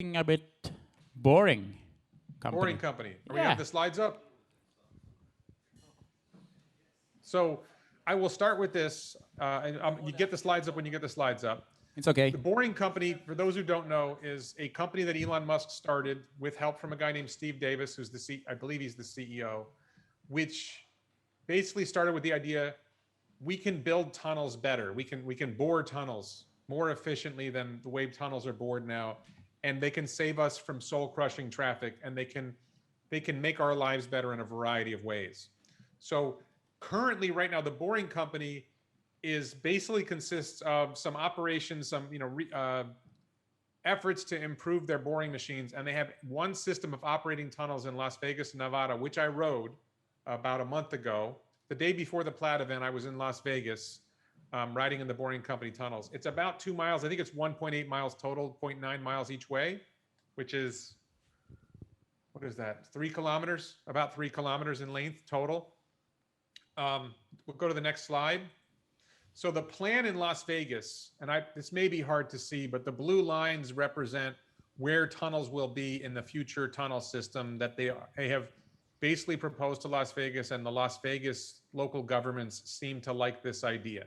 A bit boring company. Boring company. Are we Yeah. have the slides up? So I will start with this. You get the slides up when you get the slides up. It's okay. The Boring Company, for those who don't know, is a company that Elon Musk started with help from a guy named Steve Davis, who's I believe he's the CEO, which basically started with the idea we can build tunnels better. We can bore tunnels more efficiently than the way tunnels are bored now, and they can save us from soul-crushing traffic, and they can make our lives better in a variety of ways. So currently, right now, the Boring Company is basically consists of some operations, some efforts to improve their boring machines, and they have one system of operating tunnels in Las Vegas, Nevada, which I rode about a month ago. The day before the Plaid event, I was in Las Vegas riding in the Boring Company tunnels. It's about 2 miles. I think it's 1.8 miles total, 0.9 miles each way, which is, what is that? 3 kilometers, about 3 kilometers in length total. We'll go to the next slide. So the plan in Las Vegas, and this may be hard to see, but the blue lines represent where tunnels will be in the future tunnel system that they have basically proposed to Las Vegas, and the Las Vegas local governments seem to like this idea.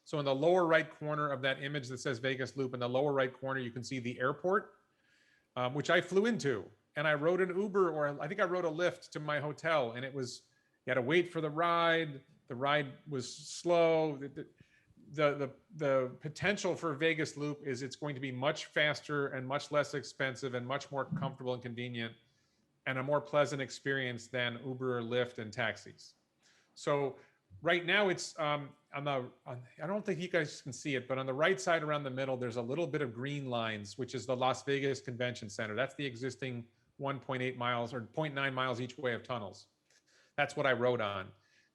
So in the lower right corner of that image that says Vegas Loop, in the lower right corner, you can see the airport, which I flew into. And I rode an Uber, or I think I rode a Lyft to my hotel, and you had to wait for the ride. The ride was slow. The potential for Vegas Loop is it's going to be much faster and much less expensive and much more comfortable and convenient and a more pleasant experience than Uber or Lyft and taxis. So right now it's I don't think you guys can see it, but on the right side around the middle, there's a little bit of green lines, which is the Las Vegas Convention Center. That's the existing 1.8 miles or 0.9 miles each way of tunnels. That's what I rode on.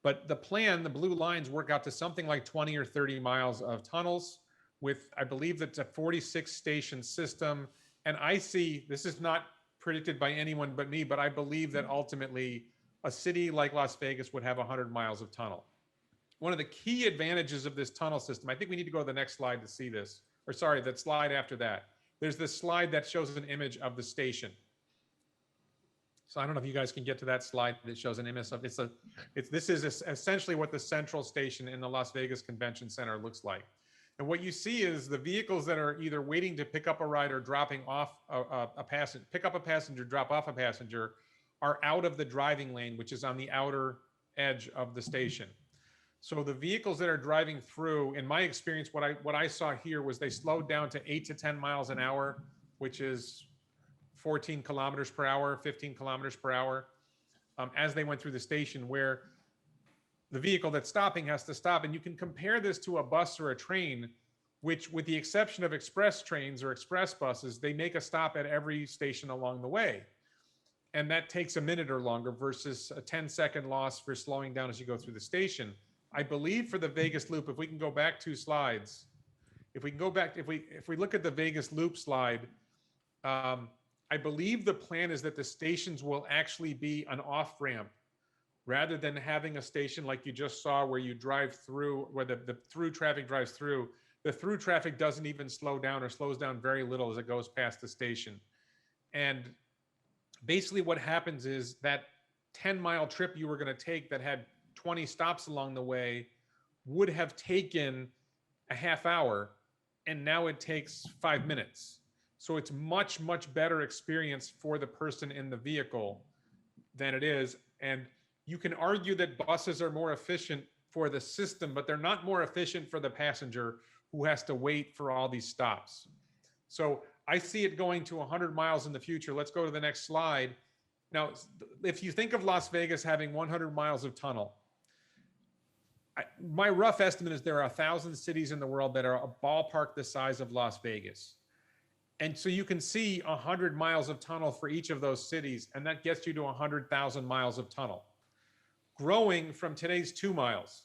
But the plan, the blue lines work out to something like 20 or 30 miles of tunnels with, I believe that's a 46 station system. And I see, this is not predicted by anyone but me, but I believe that ultimately a city like Las Vegas would have 100 miles of tunnel. One of the key advantages of this tunnel system, I think we need to go to the next slide to see this, or sorry, that slide after that. There's this slide that shows an image of the station. So I don't know if you guys can get to that slide that shows an image of this is essentially what the central station in the Las Vegas Convention Center looks like. And what you see is the vehicles that are either waiting to pick up a ride or dropping off a passenger, pick up a passenger, drop off a passenger, are out of the driving lane, which is on the outer edge of the station. So the vehicles that are driving through, in my experience, what I saw here was they slowed down to 8 to 10 miles an hour, which is 14 kilometers per hour, 15 kilometers per hour, as they went through the station, where the vehicle that's stopping has to stop. And you can compare this to a bus or a train, which, with the exception of express trains or express buses, they make a stop at every station along the way. And that takes a minute or longer versus a 10-second loss for slowing down as you go through the station. I believe for the Vegas Loop, if we can go back 2 slides, if we look at the Vegas Loop slide, I believe the plan is that the stations will actually be an off-ramp rather than having a station like you just saw where you drive through, where the through traffic drives through. The through traffic doesn't even slow down or slows down very little as it goes past the station. And basically what happens is that 10-mile trip you were going to take that had 20 stops along the way would have taken a half hour, and now it takes 5 minutes. So it's much, much better experience for the person in the vehicle than it is. And you can argue that buses are more efficient for the system, but they're not more efficient for the passenger who has to wait for all these stops. So I see it going to 100 miles in the future. Let's go to the next slide. Now, if you think of Las Vegas having 100 miles of tunnel, my rough estimate is there are 1,000 cities in the world that are a ballpark the size of Las Vegas. And so you can see 100 miles of tunnel for each of those cities, and that gets you to 100,000 miles of tunnel. Growing from today's 2 miles,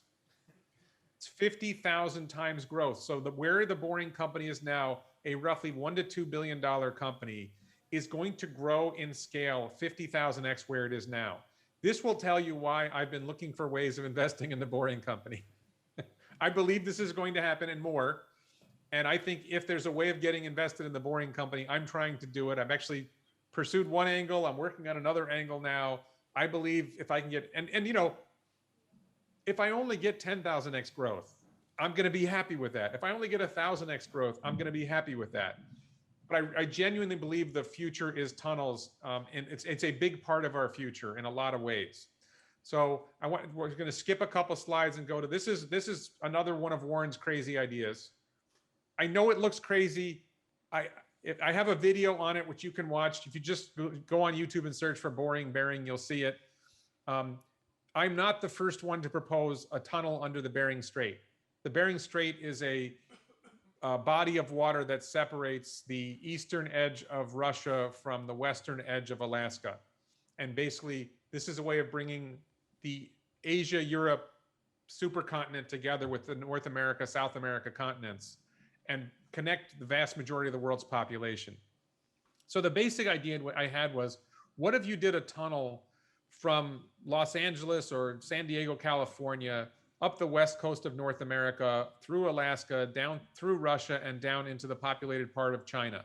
it's 50,000 times growth. So where the Boring Company is now, a roughly $1 to $2 billion company, is going to grow in scale 50,000x where it is now. This will tell you why I've been looking for ways of investing in the Boring Company. I believe this is going to happen and more. And I think if there's a way of getting invested in the Boring Company, I'm trying to do it. I've actually pursued one angle. I'm working on another angle now. I believe if I can get, and you know, if I only get 10,000x growth, I'm going to be happy with that. If I only get 1,000x growth, I'm going to be happy with that. But I genuinely believe the future is tunnels, and it's a big part of our future in a lot of ways. So we're going to skip a couple slides and go to this is another one of Warren's crazy ideas. I know it looks crazy. I have a video on it which you can watch. If you just go on YouTube and search for Bering, you'll see it. I'm not the first one to propose a tunnel under the Bering Strait. The Bering Strait is a body of water that separates the eastern edge of Russia from the western edge of Alaska. And basically, this is a way of bringing the Asia-Europe supercontinent together with the North America, South America continents and connect the vast majority of the world's population. So the basic idea I had was, what if you did a tunnel from Los Angeles or San Diego, California, up the west coast of North America, through Alaska, down through Russia, and down into the populated part of China.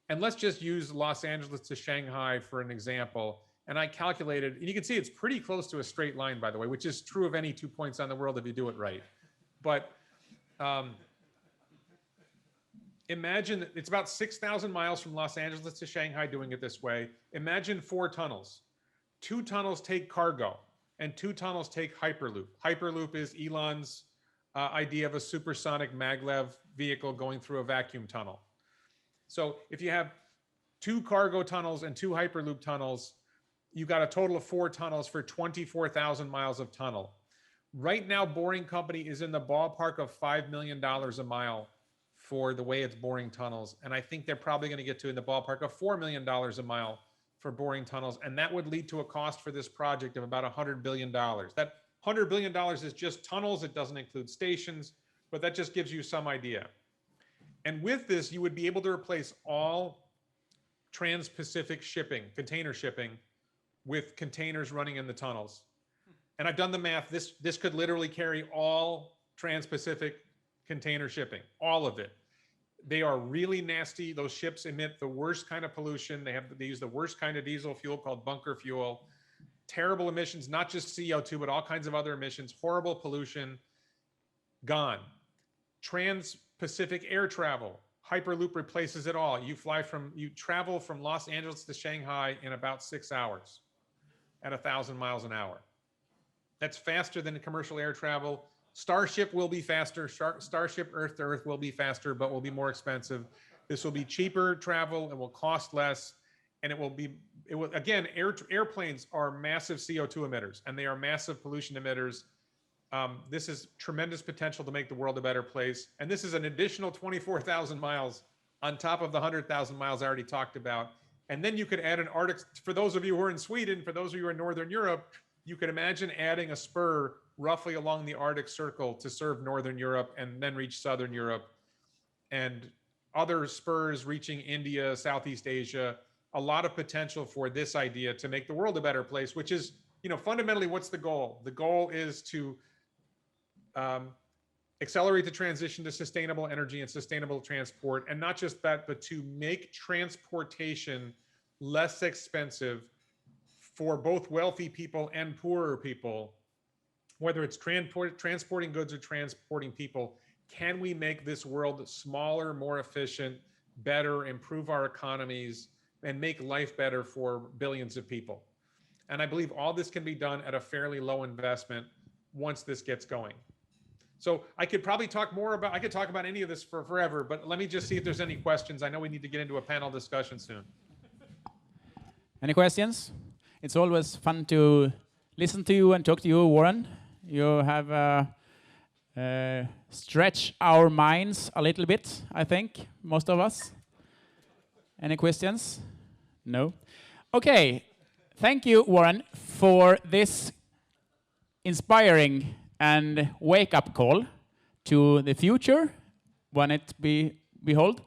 And let's just use Los Angeles to Shanghai for an example. And I calculated, and you can see it's pretty close to a straight line, by the way, which is true of any 2 points on the world if you do it right. But imagine it's about 6,000 miles from Los Angeles to Shanghai doing it this way. Imagine 4 tunnels. 2 tunnels take cargo, and 2 tunnels take Hyperloop. Hyperloop is Elon's idea of a supersonic maglev vehicle going through a vacuum tunnel. So if you have 2 cargo tunnels and 2 Hyperloop tunnels, you got a total of 4 tunnels for 24,000 miles of tunnel. Right now, Boring Company is in the ballpark of $5 million a mile for the way it's boring tunnels. And I think they're probably going to get to in the ballpark of $4 million a mile for boring tunnels. And that would lead to a cost for this project of about $100 billion. That $100 billion is just tunnels. It doesn't include stations, but that just gives you some idea. And with this, you would be able to replace all trans-Pacific shipping, container shipping, with containers running in the tunnels. And I've done the math. This could literally carry all trans-Pacific container shipping, all of it. They are really nasty. Those ships emit the worst kind of pollution. They use the worst kind of diesel fuel called bunker fuel. Terrible emissions, not just CO2, but all kinds of other emissions. Horrible pollution. Gone. Trans-Pacific air travel. Hyperloop replaces it all. You travel from Los Angeles to Shanghai in about 6 hours at 1,000 miles an hour. That's faster than commercial air travel. Starship will be faster. Starship Earth to Earth will be faster, but will be more expensive. This will be cheaper travel. It will cost less. And again, airplanes are massive CO2 emitters, and they are massive pollution emitters. This is tremendous potential to make the world a better place. And this is an additional 24,000 miles on top of the 100,000 miles I already talked about. And then you could add an Arctic, for those of you who are in Sweden, for those of you who are in Northern Europe, you could imagine adding a spur roughly along the Arctic Circle to serve Northern Europe and then reach Southern Europe, and other spurs reaching India, Southeast Asia. A lot of potential for this idea to make the world a better place, which is, fundamentally, what's the goal? The goal is to accelerate the transition to sustainable energy and sustainable transport. And not just that, but to make transportation less expensive for both wealthy people and poorer people. Whether it's transporting goods or transporting people, can we make this world smaller, more efficient, better, improve our economies, and make life better for billions of people? And I believe all this can be done at a fairly low investment once this gets going. So I could probably talk about any of this for forever, but let me just see if there's any questions. I know we need to get into a panel discussion soon. Any questions? It's always fun to listen to you and talk to you, Warren. You have stretched our minds a little bit, I think, most of us. Any questions? No? Okay. Thank you, Warren, for this inspiring and wake-up call to the future when it behold.